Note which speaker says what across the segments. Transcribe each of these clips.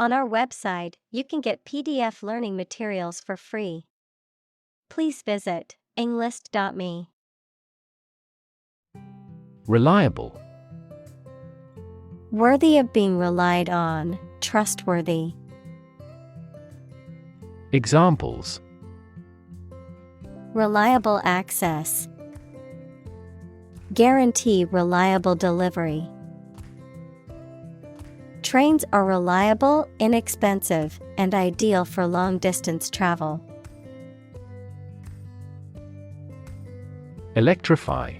Speaker 1: On our website, you can get PDF learning materials for free. Please visit englist.me.
Speaker 2: Reliable.
Speaker 1: Worthy of being relied on, trustworthy.
Speaker 2: Examples:
Speaker 1: Reliable access. Guarantee reliable delivery. Trains are reliable, inexpensive, and ideal for long-distance travel.
Speaker 2: Electrify.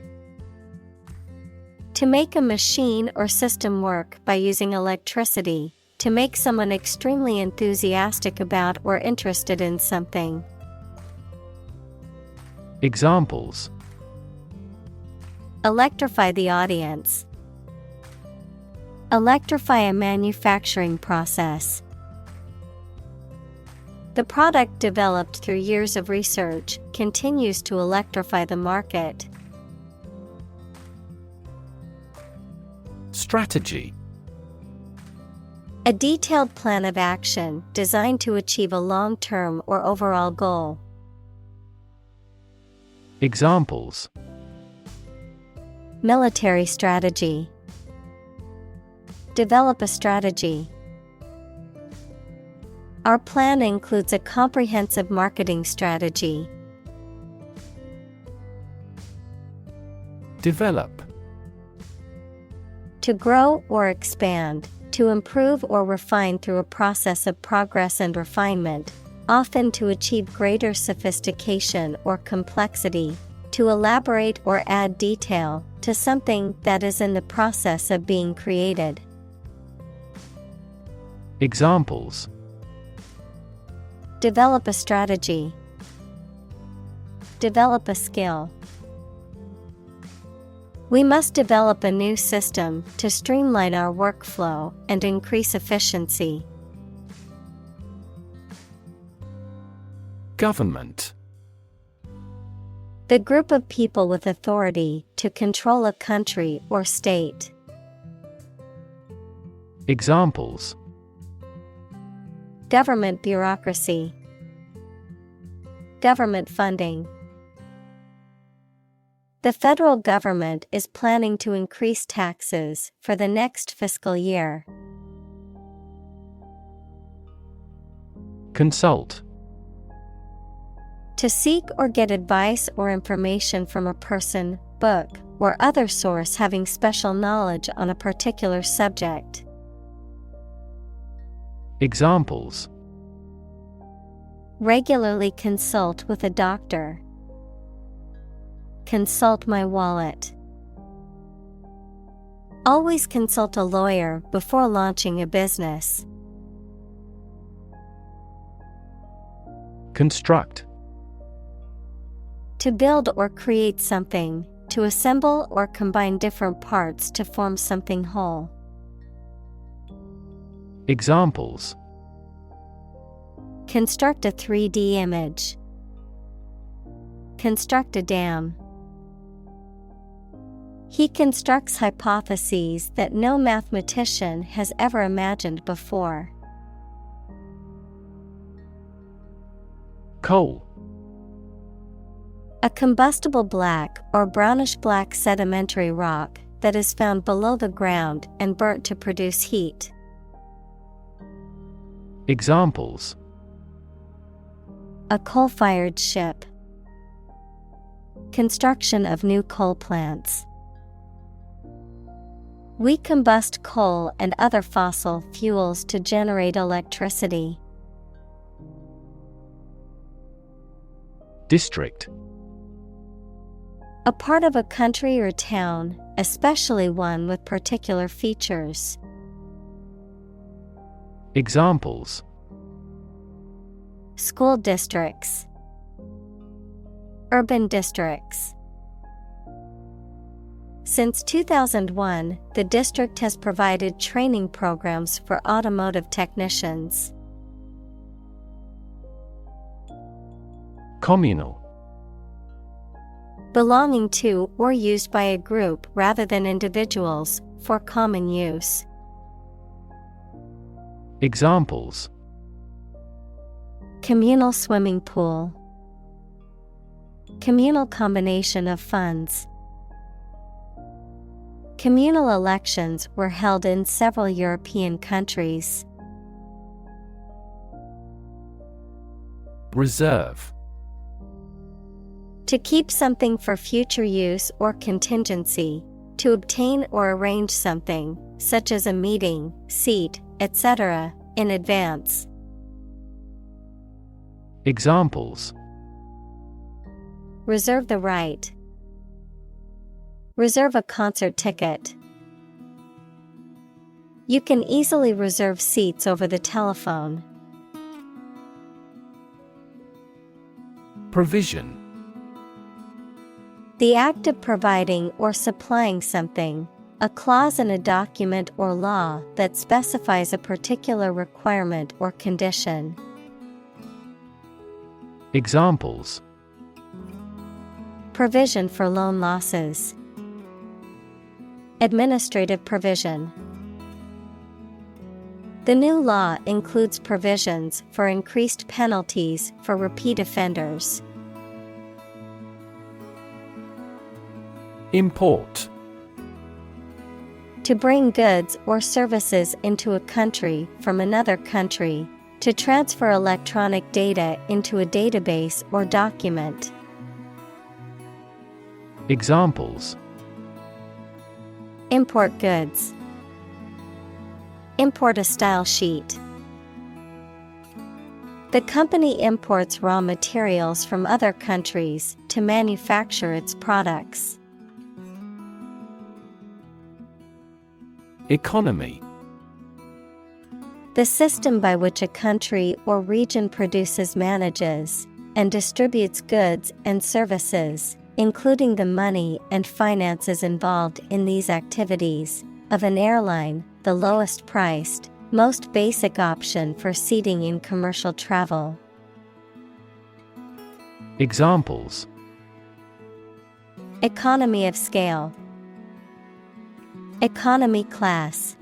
Speaker 1: To make a machine or system work by using electricity, to make someone extremely enthusiastic about or interested in something.
Speaker 2: Examples:
Speaker 1: Electrify the audience. Electrify a manufacturing process. The product developed through years of research continues to electrify the market.
Speaker 2: Strategy.
Speaker 1: A detailed plan of action designed to achieve a long-term or overall goal.
Speaker 2: Examples:
Speaker 1: Military strategy. Develop a strategy. Our plan includes a comprehensive marketing strategy.
Speaker 2: Develop.
Speaker 1: To grow or expand, to improve or refine through a process of progress and refinement, often to achieve greater sophistication or complexity, to elaborate or add detail to something that is in the process of being created.
Speaker 2: Examples:
Speaker 1: Develop a strategy. Develop a skill. We must develop a new system to streamline our workflow and increase efficiency.
Speaker 2: Government.
Speaker 1: The group of people with authority to control a country or state.
Speaker 2: Examples:
Speaker 1: Government bureaucracy. Government funding. The federal government is planning to increase taxes for the next fiscal year.
Speaker 2: Consult.
Speaker 1: To seek or get advice or information from a person, book, or other source having special knowledge on a particular subject.
Speaker 2: Examples:
Speaker 1: Regularly consult with a doctor. Consult my wallet. Always consult a lawyer before launching a business.
Speaker 2: Construct.
Speaker 1: To build or create something, to assemble or combine different parts to form something whole.
Speaker 2: Examples:
Speaker 1: Construct a 3D image. Construct a dam. He constructs hypotheses that no mathematician has ever imagined before.
Speaker 2: Coal.
Speaker 1: A combustible black or brownish-black sedimentary rock that is found below the ground and burnt to produce heat.
Speaker 2: Examples:
Speaker 1: A coal-fired ship. Construction of new coal plants. We combust coal and other fossil fuels to generate electricity.
Speaker 2: District.
Speaker 1: A part of a country or town, especially one with particular features.
Speaker 2: Examples:
Speaker 1: School districts. Urban districts. Since 2001, the district has provided training programs for automotive technicians.
Speaker 2: Communal.
Speaker 1: Belonging to or used by a group rather than individuals, for common use.
Speaker 2: Examples:
Speaker 1: communal swimming pool, communal combination of funds. Communal elections were held in several European countries.
Speaker 2: Reserve.
Speaker 1: To keep something for future use or contingency, to obtain or arrange something, such as a meeting, seat, etc., in advance.
Speaker 2: Examples:
Speaker 1: reserve the right, reserve a concert ticket. You can easily reserve seats over the telephone.
Speaker 2: Provision.
Speaker 1: The act of providing or supplying something, a clause in a document or law that specifies a particular requirement or condition.
Speaker 2: Examples:
Speaker 1: provision for loan losses, administrative provision. The new law includes provisions for increased penalties for repeat offenders.
Speaker 2: Import.
Speaker 1: To bring goods or services into a country from another country, to transfer electronic data into a database or document.
Speaker 2: Examples:
Speaker 1: import goods, import a style sheet. The company imports raw materials from other countries to manufacture its products.
Speaker 2: Economy.
Speaker 1: The system by which a country or region produces, manages, and distributes goods and services, including the money and finances involved in these activities, of an airline, the lowest priced, most basic option for seating in commercial travel.
Speaker 2: Examples:
Speaker 1: economy of scale, economy class.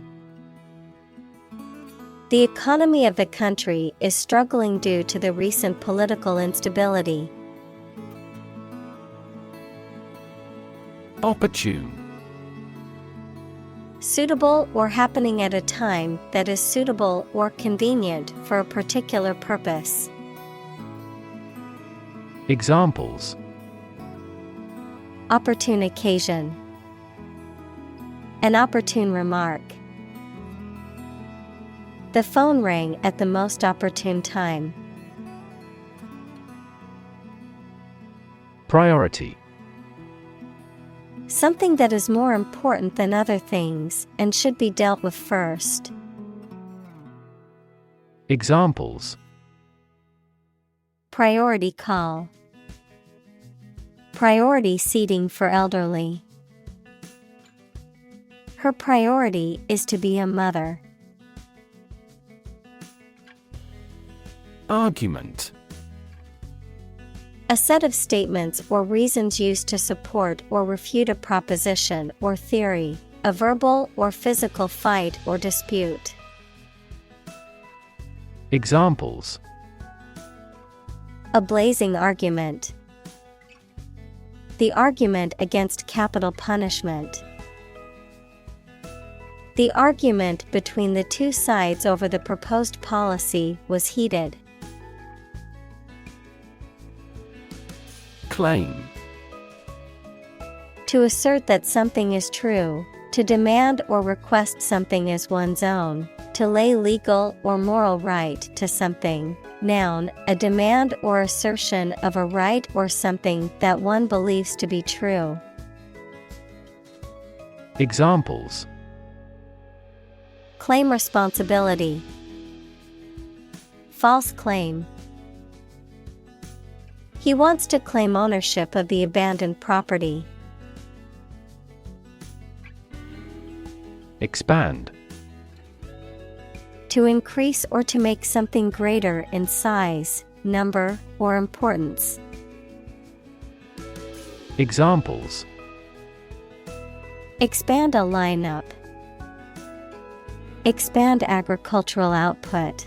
Speaker 1: The economy of the country is struggling due to the recent political instability.
Speaker 2: Opportune.
Speaker 1: Suitable or happening at a time that is suitable or convenient for a particular purpose.
Speaker 2: Examples:
Speaker 1: opportune occasion, an opportune remark. The phone rang at the most opportune time.
Speaker 2: Priority.
Speaker 1: Something that is more important than other things and should be dealt with first.
Speaker 2: Examples:
Speaker 1: priority call, priority seating for elderly. Her priority is to be a mother.
Speaker 2: Argument.
Speaker 1: A set of statements or reasons used to support or refute a proposition or theory, a verbal or physical fight or dispute.
Speaker 2: Examples:
Speaker 1: a blazing argument, the argument against capital punishment. The argument between the two sides over the proposed policy was heated.
Speaker 2: Claim.
Speaker 1: To assert that something is true, to demand or request something as one's own, to lay legal or moral right to something. Noun, a demand or assertion of a right or something that one believes to be true.
Speaker 2: Examples:
Speaker 1: claim responsibility, false claim. He wants to claim ownership of the abandoned property.
Speaker 2: Expand.
Speaker 1: To increase or to make something greater in size, number, or importance.
Speaker 2: Examples:
Speaker 1: expand a lineup, Expand agricultural output.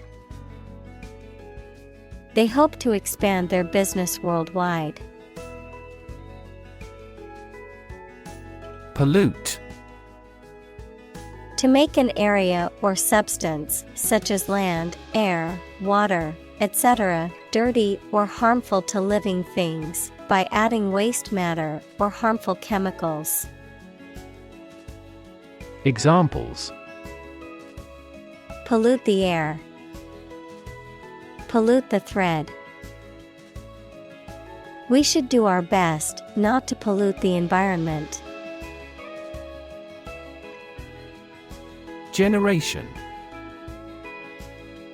Speaker 1: They hope to expand their business worldwide.
Speaker 2: Pollute.
Speaker 1: To make an area or substance, such as land, air, water, etc., dirty or harmful to living things, by adding waste matter or harmful chemicals.
Speaker 2: Examples:
Speaker 1: Pollute the air. Pollute the thread. We should do our best not to pollute the environment.
Speaker 2: Generation.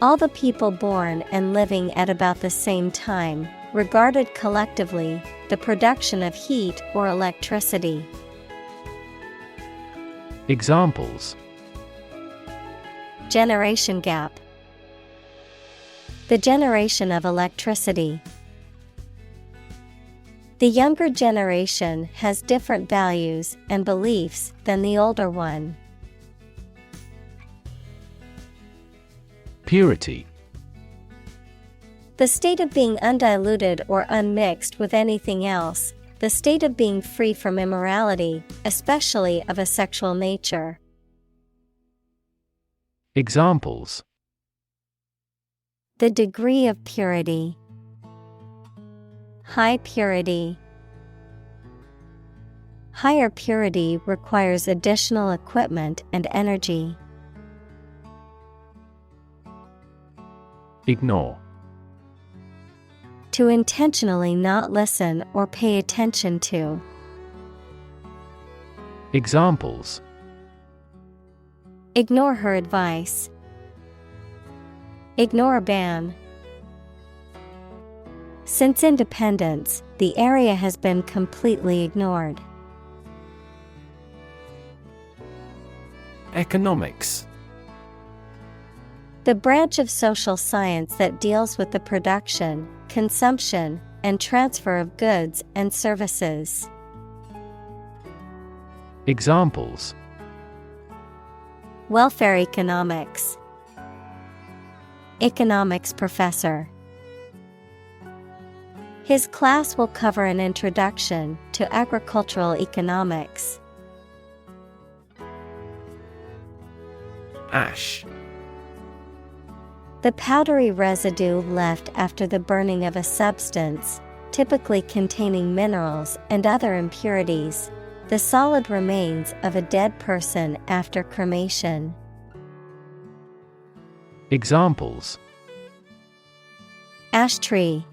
Speaker 1: All the people born and living at about the same time, regarded collectively, the production of heat or electricity.
Speaker 2: Examples:
Speaker 1: Generation gap. The generation of electricity. The younger generation has different values and beliefs than the older one.
Speaker 2: Purity.
Speaker 1: The state of being undiluted or unmixed with anything else, the state of being free from immorality, especially of a sexual nature.
Speaker 2: Examples:
Speaker 1: The degree of purity. High purity. Higher purity requires additional equipment and energy.
Speaker 2: Ignore.
Speaker 1: To intentionally not listen or pay attention to.
Speaker 2: Examples:
Speaker 1: Ignore her advice. Ignore a ban. Since independence, the area has been completely ignored.
Speaker 2: Economics.
Speaker 1: The branch of social science that deals with the production, consumption, and transfer of goods and services.
Speaker 2: Examples:
Speaker 1: Welfare economics. Economics professor. His class will cover an introduction to agricultural economics.
Speaker 2: Ash.
Speaker 1: The powdery residue left after the burning of a substance, typically containing minerals and other impurities. The solid remains of a dead person after cremation.
Speaker 2: Examples:
Speaker 1: Ash tree.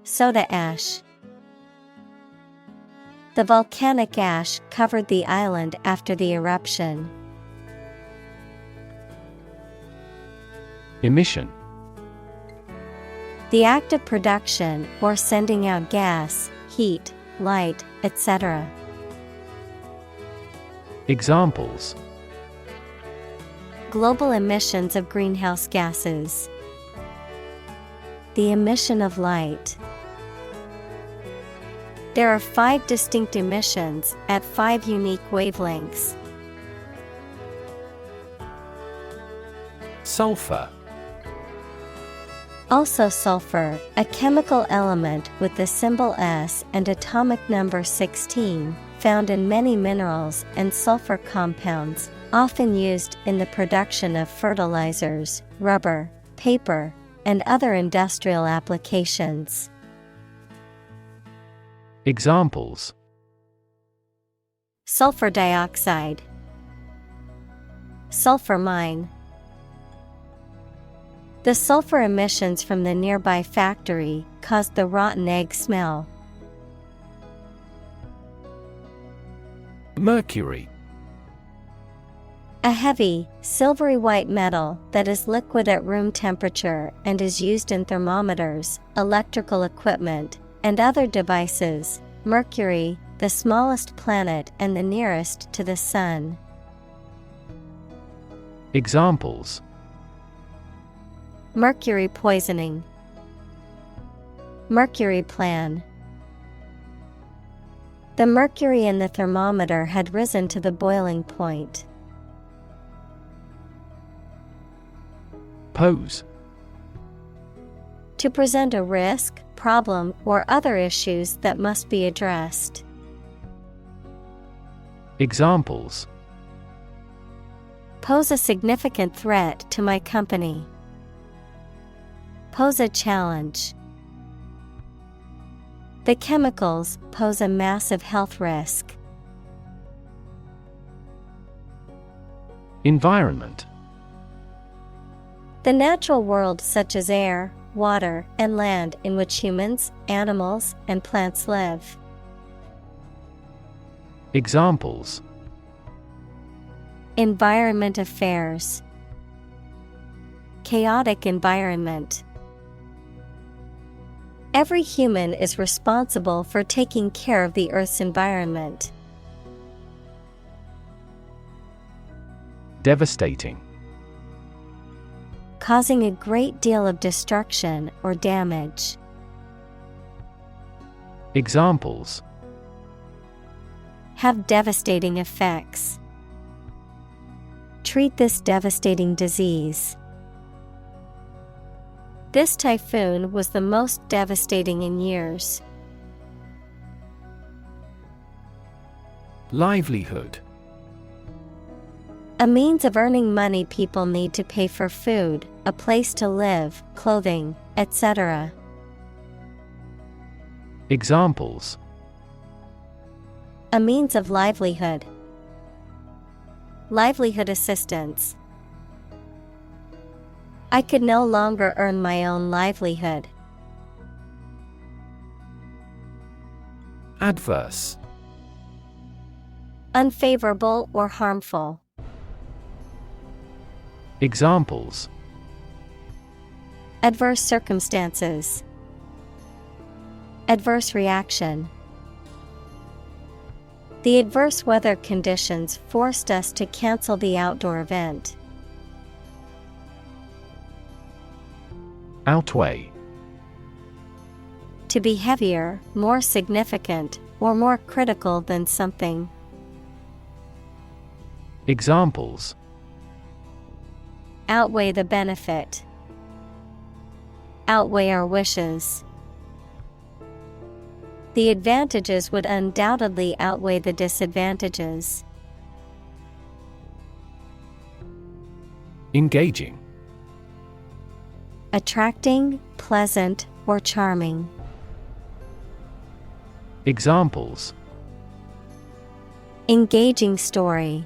Speaker 1: Soda ash. The volcanic ash covered the island after the eruption.
Speaker 2: Emission.
Speaker 1: The act of production or sending out gas, heat, light, etc.
Speaker 2: Examples:
Speaker 1: Global emissions of greenhouse gases. The emission of light. There are 5 distinct emissions at 5 unique wavelengths.
Speaker 2: Sulfur.
Speaker 1: Also sulfur, a chemical element with the symbol S and atomic number 16, found in many minerals and sulfur compounds, often used in the production of fertilizers, rubber, paper, and other industrial applications.
Speaker 2: Examples:
Speaker 1: Sulfur dioxide. Sulfur mine. The sulfur emissions from the nearby factory caused the rotten egg smell.
Speaker 2: Mercury.
Speaker 1: A heavy, silvery white metal that is liquid at room temperature and is used in thermometers, electrical equipment, and other devices. Mercury, the smallest planet and the nearest to the Sun.
Speaker 2: Examples:
Speaker 1: Mercury poisoning. Mercury plan. The mercury in the thermometer had risen to the boiling point.
Speaker 2: Pose.
Speaker 1: To present a risk, problem, or other issues that must be addressed.
Speaker 2: Examples:
Speaker 1: Pose a significant threat to my company. Pose a challenge. The chemicals pose a massive health risk.
Speaker 2: Environment.
Speaker 1: The natural world such as air, water, and land in which humans, animals, and plants live.
Speaker 2: Examples:
Speaker 1: Environment affairs. Chaotic environment. Every human is responsible for taking care of the Earth's environment.
Speaker 2: Devastating.
Speaker 1: Causing a great deal of destruction or damage.
Speaker 2: Examples:
Speaker 1: Have devastating effects. Treat this devastating disease. This typhoon was the most devastating in years.
Speaker 2: Livelihood.
Speaker 1: A means of earning money people need to pay for food, a place to live, clothing, etc.
Speaker 2: Examples:
Speaker 1: A means of livelihood. Livelihood assistance. I could no longer earn my own livelihood.
Speaker 2: Adverse.
Speaker 1: Unfavorable or harmful.
Speaker 2: Examples:
Speaker 1: Adverse circumstances. Adverse reaction. The adverse weather conditions forced us to cancel the outdoor event.
Speaker 2: Outweigh.
Speaker 1: To be heavier, more significant, or more critical than something.
Speaker 2: Examples:
Speaker 1: Outweigh the benefit. Outweigh our wishes. The advantages would undoubtedly outweigh the disadvantages.
Speaker 2: Engaging.
Speaker 1: Attracting, pleasant, or charming.
Speaker 2: Examples:
Speaker 1: Engaging story.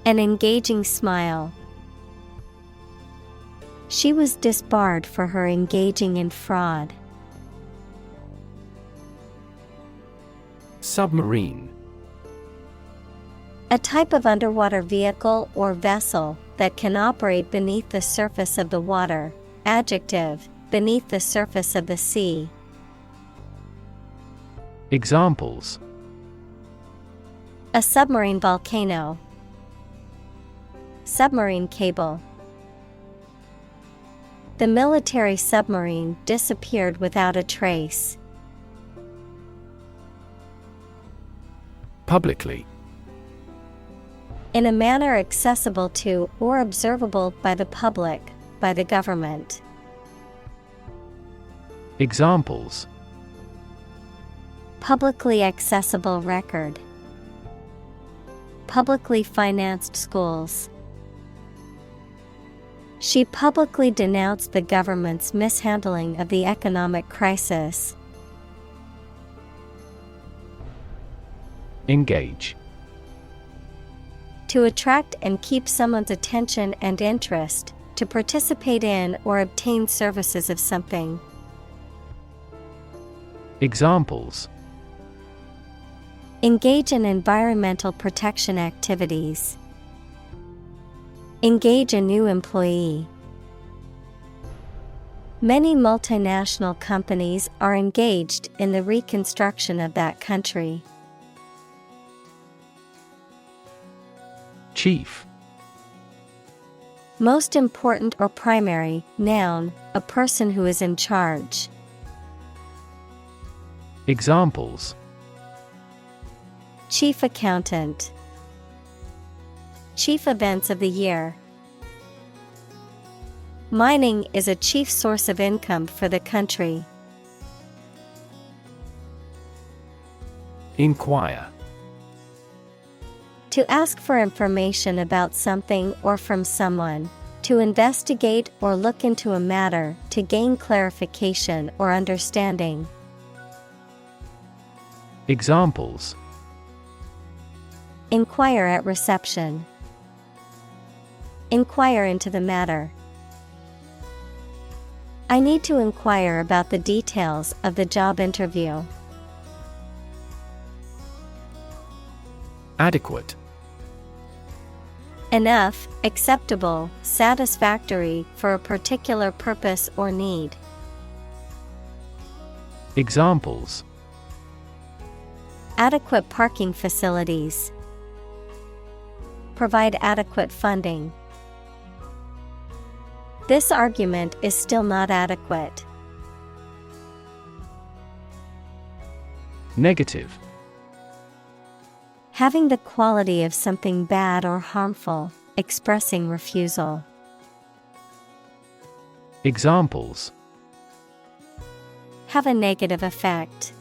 Speaker 1: An engaging smile. She was disbarred for her engaging in fraud.
Speaker 2: Submarine.
Speaker 1: A type of underwater vehicle or vessel that can operate beneath the surface of the water. Adjective, beneath the surface of the sea.
Speaker 2: Examples:
Speaker 1: A submarine volcano. Submarine cable. The military submarine disappeared without a trace.
Speaker 2: Publicly.
Speaker 1: In a manner accessible to or observable by the public, by the government.
Speaker 2: Examples:
Speaker 1: Publicly accessible record. Publicly financed schools. She publicly denounced the government's mishandling of the economic crisis.
Speaker 2: Engage.
Speaker 1: To attract and keep someone's attention and interest, to participate in or obtain services of something.
Speaker 2: Examples:
Speaker 1: Engage in environmental protection activities. Engage a new employee. Many multinational companies are engaged in the reconstruction of that country.
Speaker 2: Chief.
Speaker 1: Most important or primary, noun, a person who is in charge.
Speaker 2: Examples:
Speaker 1: Chief accountant. Chief events of the year. Mining is a chief source of income for the country.
Speaker 2: Inquire.
Speaker 1: To ask for information about something or from someone. To investigate or look into a matter to gain clarification or understanding.
Speaker 2: Examples:
Speaker 1: Inquire at reception. Inquire into the matter. I need to inquire about the details of the job interview.
Speaker 2: Adequate.
Speaker 1: Enough, acceptable, satisfactory for a particular purpose or need.
Speaker 2: Examples:
Speaker 1: Adequate parking facilities. Provide adequate funding. This argument is still not adequate.
Speaker 2: Negative.
Speaker 1: Having the quality of something bad or harmful, expressing refusal.
Speaker 2: Examples:
Speaker 1: Have a negative effect.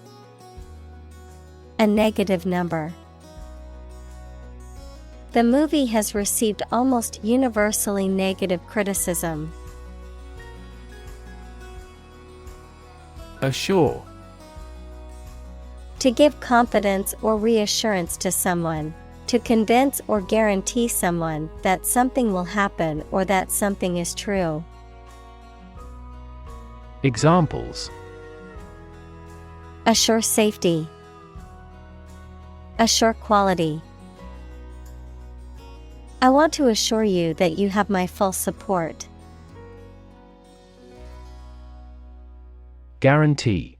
Speaker 1: A negative number. The movie has received almost universally negative criticism.
Speaker 2: Assure.
Speaker 1: To give confidence or reassurance to someone. To convince or guarantee someone that something will happen or that something is true.
Speaker 2: Examples:
Speaker 1: Assure safety. Assure quality. I want to assure you that you have my full support.
Speaker 2: Guarantee.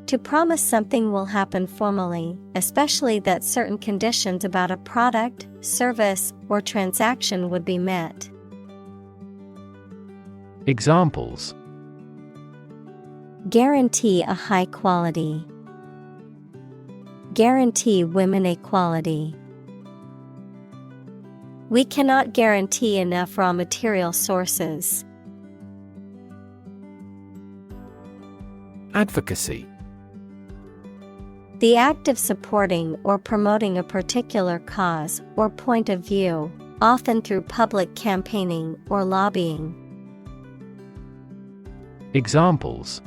Speaker 1: To promise something will happen formally, especially that certain conditions about a product, service, or transaction would be met.
Speaker 2: Examples:
Speaker 1: Guarantee a high quality. Guarantee women equality. We cannot guarantee enough raw material sources.
Speaker 2: Advocacy.
Speaker 1: The act of supporting or promoting a particular cause or point of view, often through public campaigning or lobbying.
Speaker 2: Examples: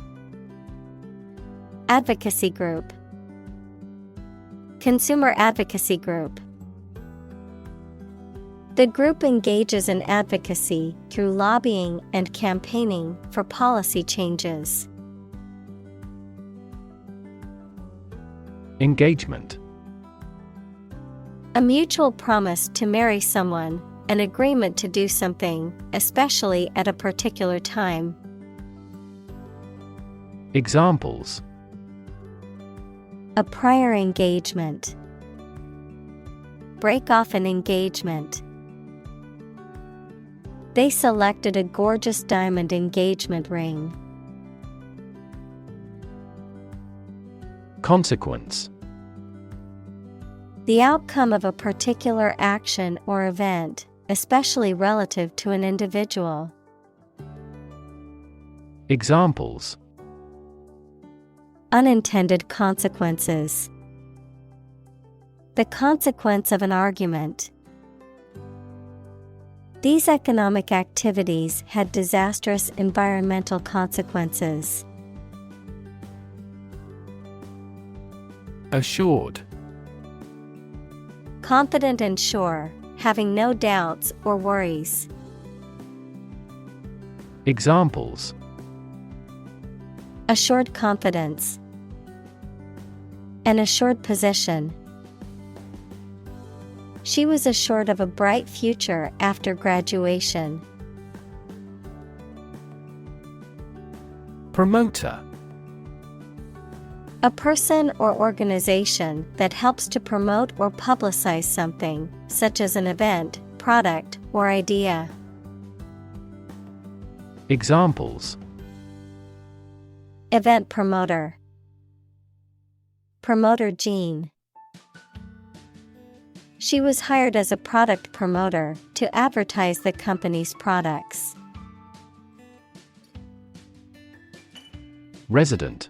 Speaker 1: Advocacy group. Consumer advocacy group. The group engages in advocacy through lobbying and campaigning for policy changes.
Speaker 2: Engagement.
Speaker 1: A mutual promise to marry someone, an agreement to do something, especially at a particular time.
Speaker 2: Examples:
Speaker 1: A prior engagement. Break off an engagement. They selected a gorgeous diamond engagement ring.
Speaker 2: Consequence.
Speaker 1: The outcome of a particular action or event, especially relative to an individual.
Speaker 2: Examples:
Speaker 1: Unintended consequences. The consequence of an argument. These economic activities had disastrous environmental consequences.
Speaker 2: Assured.
Speaker 1: Confident and sure, having no doubts or worries.
Speaker 2: Examples:
Speaker 1: Assured confidence. An assured position. She was assured of a bright future after graduation.
Speaker 2: Promoter.
Speaker 1: A person or organization that helps to promote or publicize something, such as an event, product, or idea.
Speaker 2: Examples:
Speaker 1: Event promoter. Promoter gene. She was hired as a product promoter to advertise the company's products.
Speaker 2: Resident.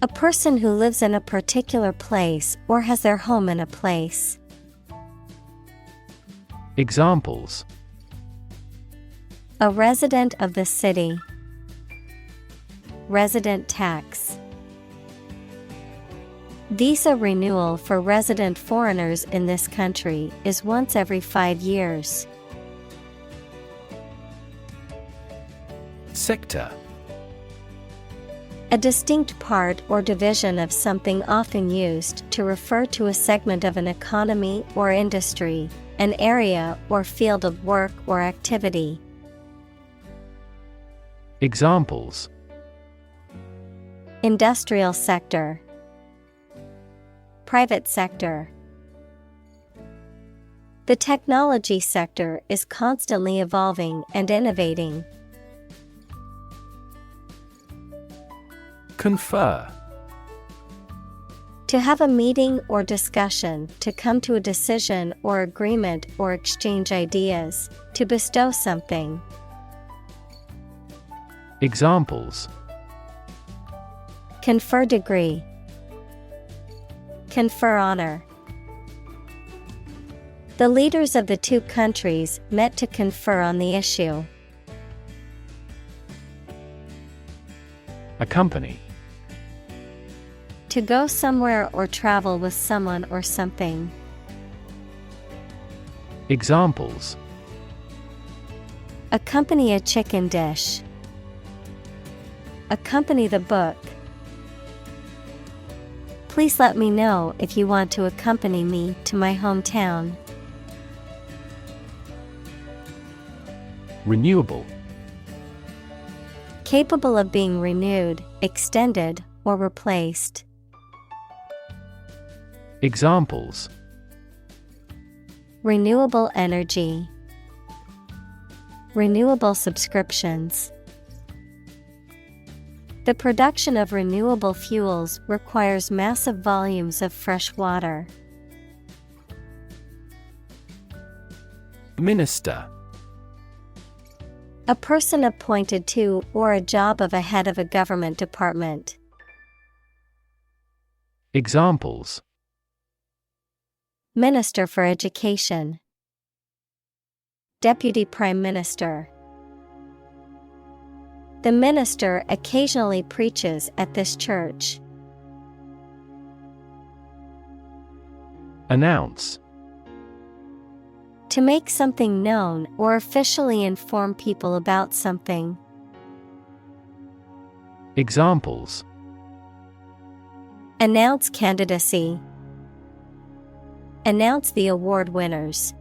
Speaker 1: A person who lives in a particular place or has their home in a place.
Speaker 2: Examples:
Speaker 1: A resident of the city. Resident tax. Visa renewal for resident foreigners in this country is once every 5 years.
Speaker 2: Sector.
Speaker 1: A distinct part or division of something often used to refer to a segment of an economy or industry, an area or field of work or activity.
Speaker 2: Examples:
Speaker 1: Industrial sector. Private sector. The technology sector is constantly evolving and innovating.
Speaker 2: Confer.
Speaker 1: To have a meeting or discussion, to come to a decision or agreement or exchange ideas, to bestow something.
Speaker 2: Examples:
Speaker 1: Confer degree. Confer honor. The leaders of the two countries met to confer on the issue.
Speaker 2: Accompany.
Speaker 1: To go somewhere or travel with someone or something.
Speaker 2: Examples:
Speaker 1: Accompany a chicken dish. Accompany the book. Please let me know if you want to accompany me to my hometown.
Speaker 2: Renewable.
Speaker 1: Capable of being renewed, extended, or replaced.
Speaker 2: Examples:
Speaker 1: Renewable energy. Renewable subscriptions. The production of renewable fuels requires massive volumes of fresh water.
Speaker 2: Minister.
Speaker 1: A person appointed to or a job of a head of a government department.
Speaker 2: Examples:
Speaker 1: Minister for Education. Deputy Prime Minister. The minister occasionally preaches at this church.
Speaker 2: Announce.
Speaker 1: To make something known or officially inform people about something.
Speaker 2: Examples:
Speaker 1: Announce candidacy. Announce the award winners.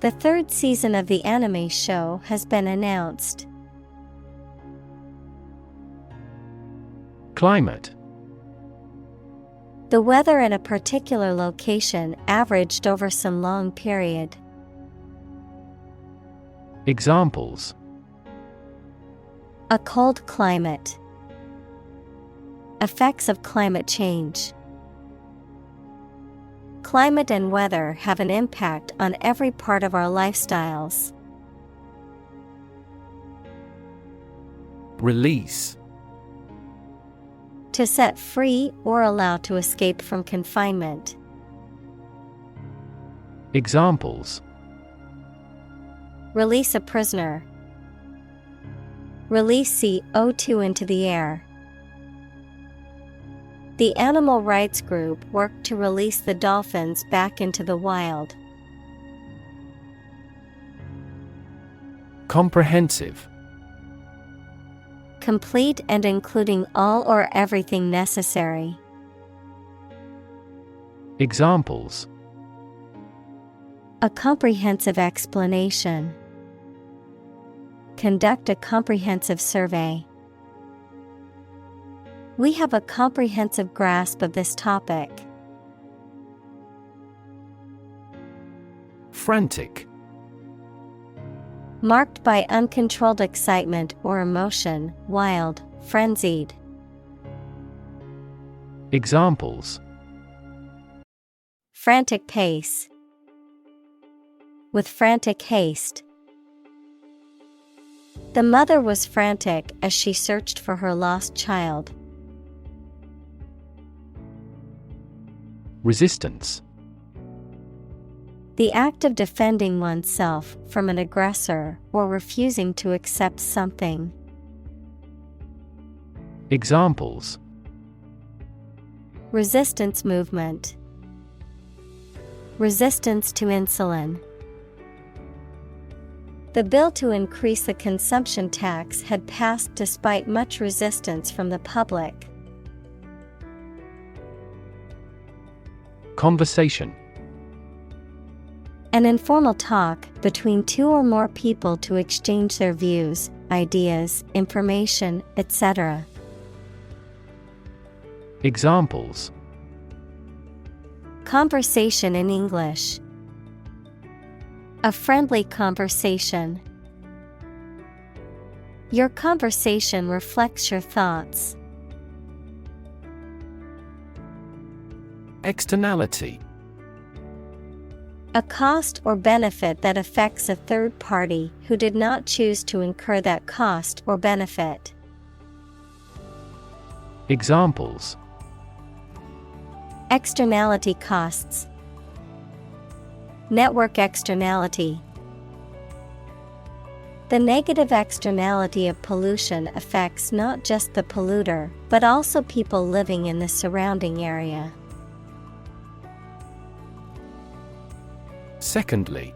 Speaker 1: The third season of the anime show has been announced.
Speaker 2: Climate.
Speaker 1: The weather in a particular location averaged over some long period.
Speaker 2: Examples:
Speaker 1: A cold climate. Effects of climate change. Climate and weather have an impact on every part of our lifestyles.
Speaker 2: Release.
Speaker 1: To set free or allow to escape from confinement.
Speaker 2: Examples:
Speaker 1: Release a prisoner. Release CO2 into the air. The animal rights group worked to release the dolphins back into the wild.
Speaker 2: Comprehensive.
Speaker 1: Complete and including all or everything necessary.
Speaker 2: Examples:
Speaker 1: A comprehensive explanation. Conduct a comprehensive survey. We have a comprehensive grasp of this topic.
Speaker 2: Frantic.
Speaker 1: Marked by uncontrolled excitement or emotion, wild, frenzied.
Speaker 2: Examples:
Speaker 1: Frantic pace. With frantic haste. The mother was frantic as she searched for her lost child.
Speaker 2: Resistance.
Speaker 1: The act of defending oneself from an aggressor or refusing to accept something.
Speaker 2: Examples:
Speaker 1: resistance movement, resistance to insulin. The bill to increase the consumption tax had passed despite much resistance from the public.
Speaker 2: Conversation.
Speaker 1: An informal talk between two or more people to exchange their views, ideas, information, etc.
Speaker 2: Examples:
Speaker 1: conversation in English. A friendly conversation. Your conversation reflects your thoughts.
Speaker 2: Externality.
Speaker 1: A cost or benefit that affects a third party who did not choose to incur that cost or benefit.
Speaker 2: Examples:
Speaker 1: externality costs. Network externality. The negative externality of pollution affects not just the polluter, but also people living in the surrounding area.
Speaker 2: Secondly.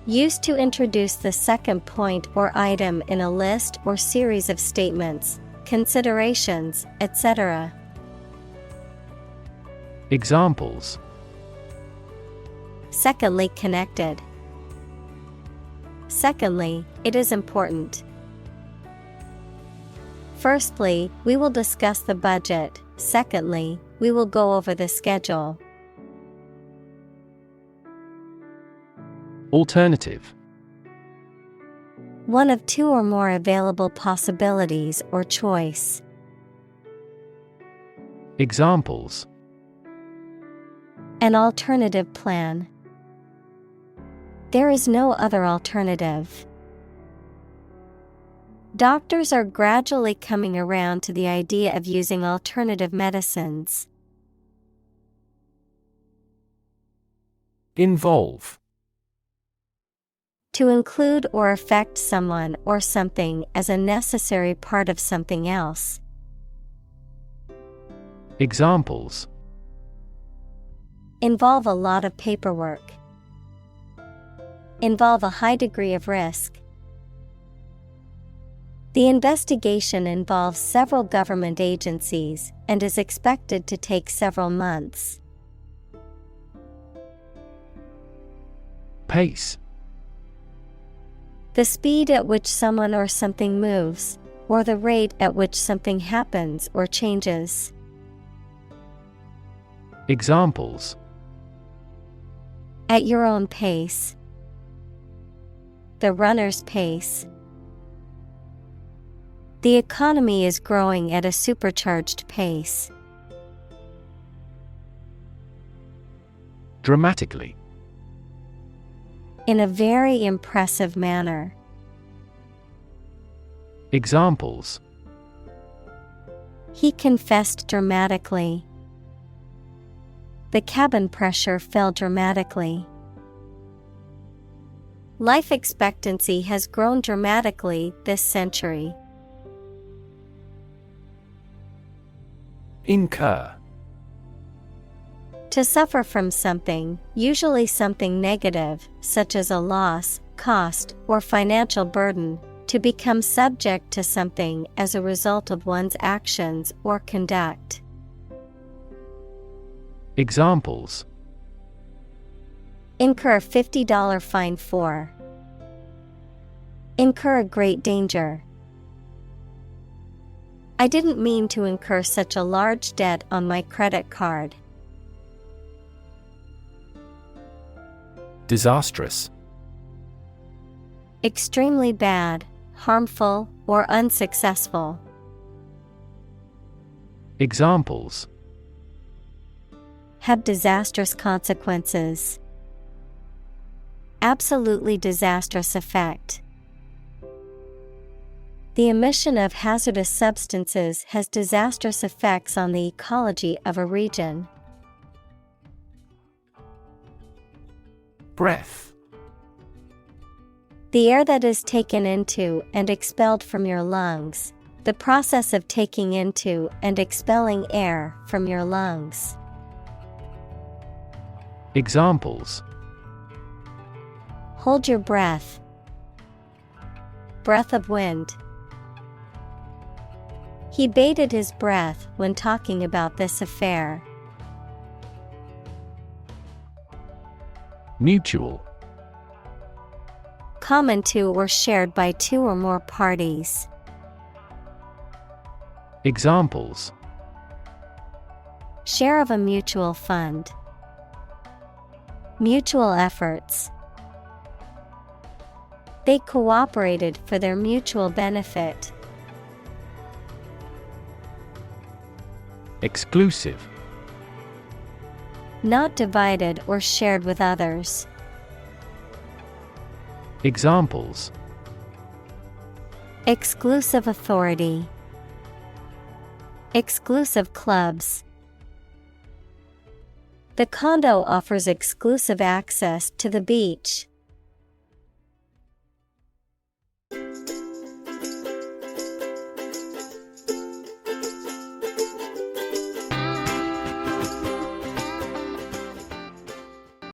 Speaker 1: Used to introduce the second point or item in a list or series of statements, considerations, etc.
Speaker 2: Examples:
Speaker 1: secondly connected. Secondly, it is important. Firstly, we will discuss the budget. Secondly, we will go over the schedule.
Speaker 2: Alternative.
Speaker 1: One of two or more available possibilities or choice.
Speaker 2: Examples:
Speaker 1: an alternative plan. There is no other alternative. Doctors are gradually coming around to the idea of using alternative medicines.
Speaker 2: Involve.
Speaker 1: To include or affect someone or something as a necessary part of something else.
Speaker 2: Examples:
Speaker 1: involve a lot of paperwork. Involve a high degree of risk. The investigation involves several government agencies and is expected to take several months.
Speaker 2: Pace.
Speaker 1: The speed at which someone or something moves, or the rate at which something happens or changes.
Speaker 2: Examples:
Speaker 1: at your own pace. The runner's pace. The economy is growing at a supercharged pace.
Speaker 2: Dramatically.
Speaker 1: In a very impressive manner.
Speaker 2: Examples:
Speaker 1: he confessed dramatically. The cabin pressure fell dramatically. Life expectancy has grown dramatically this century.
Speaker 2: Incur.
Speaker 1: To suffer from something, usually something negative, such as a loss, cost, or financial burden. To become subject to something as a result of one's actions or conduct.
Speaker 2: Examples:
Speaker 1: incur a $50 fine for. Incur a great danger. I didn't mean to incur such a large debt on my credit card.
Speaker 2: Disastrous.
Speaker 1: Extremely bad, harmful, or unsuccessful.
Speaker 2: Examples:
Speaker 1: have disastrous consequences. Absolutely disastrous effect. The emission of hazardous substances has disastrous effects on the ecology of a region.
Speaker 2: Breath.
Speaker 1: The air that is taken into and expelled from your lungs. The process of taking into and expelling air from your lungs.
Speaker 2: Examples:
Speaker 1: hold your breath. Breath of wind. He bated his breath when talking about this affair.
Speaker 2: Mutual.
Speaker 1: Common to or shared by two or more parties.
Speaker 2: Examples:
Speaker 1: share of a mutual fund. Mutual efforts. They cooperated for their mutual benefit.
Speaker 2: Exclusive.
Speaker 1: Not divided or shared with others.
Speaker 2: Examples:
Speaker 1: exclusive authority. Exclusive clubs. The condo offers exclusive access to the beach.